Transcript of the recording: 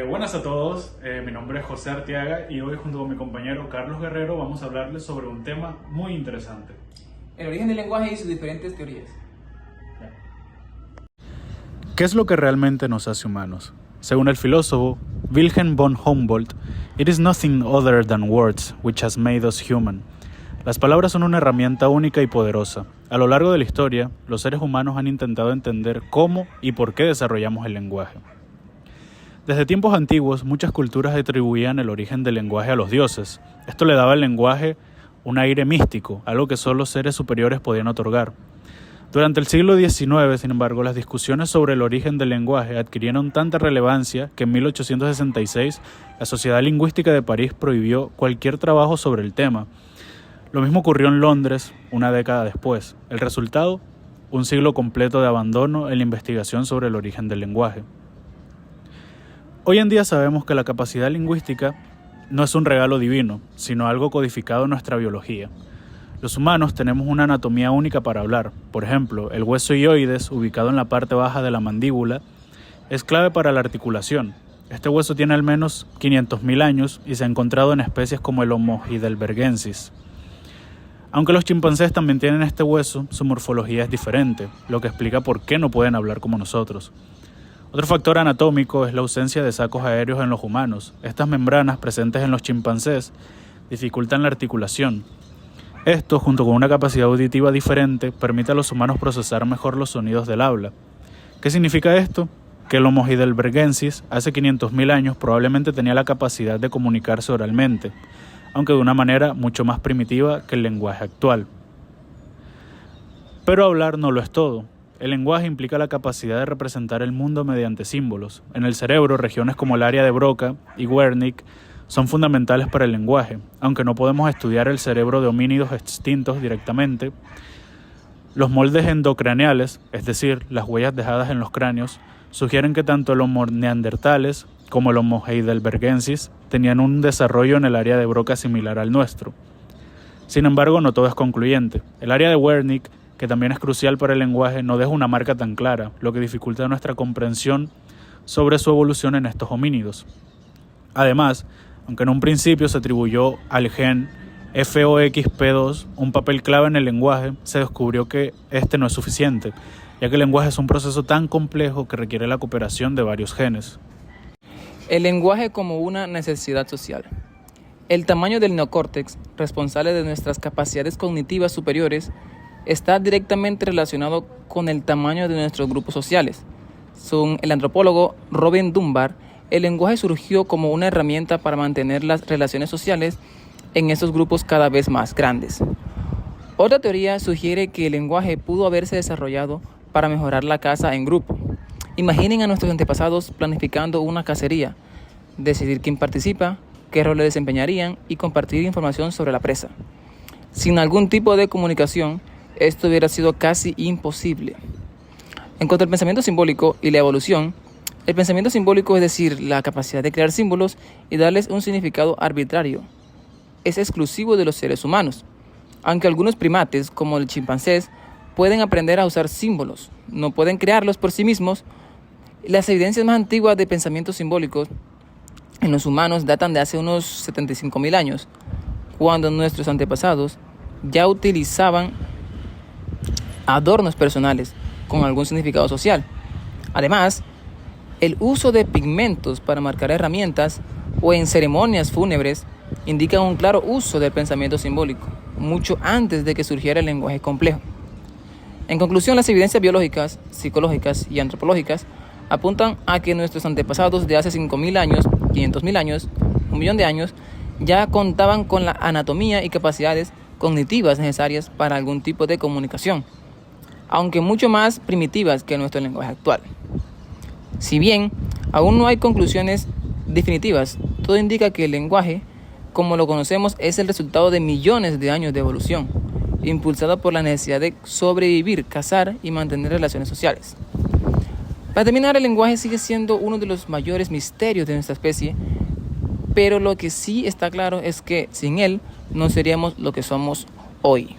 Buenas a todos, mi nombre es José Arteaga y hoy junto con mi compañero Carlos Guerrero vamos a hablarles sobre un tema muy interesante. El origen del lenguaje y sus diferentes teorías. ¿Qué es lo que realmente nos hace humanos? Según el filósofo Wilhelm von Humboldt, it is nothing other than words which has made us human. Las palabras son una herramienta única y poderosa. A lo largo de la historia, los seres humanos han intentado entender cómo y por qué desarrollamos el lenguaje. Desde tiempos antiguos, muchas culturas atribuían el origen del lenguaje a los dioses. Esto le daba al lenguaje un aire místico, algo que solo seres superiores podían otorgar. Durante el siglo XIX, sin embargo, las discusiones sobre el origen del lenguaje adquirieron tanta relevancia que en 1866 la Sociedad Lingüística de París prohibió cualquier trabajo sobre el tema. Lo mismo ocurrió en Londres una década después. El resultado, un siglo completo de abandono en la investigación sobre el origen del lenguaje. Hoy en día sabemos que la capacidad lingüística no es un regalo divino, sino algo codificado en nuestra biología. Los humanos tenemos una anatomía única para hablar. Por ejemplo, el hueso hioides, ubicado en la parte baja de la mandíbula, es clave para la articulación. Este hueso tiene al menos 500.000 años y se ha encontrado en especies como el Homo heidelbergensis. Aunque los chimpancés también tienen este hueso, su morfología es diferente, lo que explica por qué no pueden hablar como nosotros. Otro factor anatómico es la ausencia de sacos aéreos en los humanos. Estas membranas presentes en los chimpancés dificultan la articulación. Esto, junto con una capacidad auditiva diferente, permite a los humanos procesar mejor los sonidos del habla. ¿Qué significa esto? Que el Homo heidelbergensis hace 500.000 años probablemente tenía la capacidad de comunicarse oralmente, aunque de una manera mucho más primitiva que el lenguaje actual. Pero hablar no lo es todo. El lenguaje implica la capacidad de representar el mundo mediante símbolos. En el cerebro, regiones como el área de Broca y Wernicke son fundamentales para el lenguaje. Aunque no podemos estudiar el cerebro de homínidos extintos directamente, los moldes endocraneales, es decir, las huellas dejadas en los cráneos, sugieren que tanto el Homo neanderthales como el Homo heidelbergensis tenían un desarrollo en el área de Broca similar al nuestro. Sin embargo, no todo es concluyente. El área de Wernicke, que también es crucial para el lenguaje, no deja una marca tan clara, lo que dificulta nuestra comprensión sobre su evolución en estos homínidos. Además, aunque en un principio se atribuyó al gen FOXP2 un papel clave en el lenguaje, se descubrió que este no es suficiente, ya que el lenguaje es un proceso tan complejo que requiere la cooperación de varios genes. El lenguaje como una necesidad social. El tamaño del neocórtex, responsable de nuestras capacidades cognitivas superiores, está directamente relacionado con el tamaño de nuestros grupos sociales. Según el antropólogo Robin Dunbar, el lenguaje surgió como una herramienta para mantener las relaciones sociales en estos grupos cada vez más grandes. Otra teoría sugiere que el lenguaje pudo haberse desarrollado para mejorar la caza en grupo. Imaginen a nuestros antepasados planificando una cacería, decidir quién participa, qué rol le desempeñarían y compartir información sobre la presa. Sin algún tipo de comunicación, esto hubiera sido casi imposible. En cuanto al pensamiento simbólico y la evolución, el pensamiento simbólico, es decir, la capacidad de crear símbolos y darles un significado arbitrario, es exclusivo de los seres humanos. Aunque algunos primates, como el chimpancés, pueden aprender a usar símbolos, no pueden crearlos por sí mismos. Las evidencias más antiguas de pensamientos simbólicos en los humanos datan de hace unos 75.000 años, cuando nuestros antepasados ya utilizaban adornos personales con algún significado social. Además, el uso de pigmentos para marcar herramientas o en ceremonias fúnebres indica un claro uso del pensamiento simbólico, mucho antes de que surgiera el lenguaje complejo. En conclusión, las evidencias biológicas, psicológicas y antropológicas apuntan a que nuestros antepasados de hace 5.000 años, 500.000 años, 1.000.000 de años, ya contaban con la anatomía y capacidades cognitivas necesarias para algún tipo de comunicación, aunque mucho más primitivas que nuestro lenguaje actual. Si bien aún no hay conclusiones definitivas, todo indica que el lenguaje, como lo conocemos, es el resultado de millones de años de evolución, impulsado por la necesidad de sobrevivir, cazar y mantener relaciones sociales. Para terminar, el lenguaje sigue siendo uno de los mayores misterios de nuestra especie, pero lo que sí está claro es que sin él no seríamos lo que somos hoy.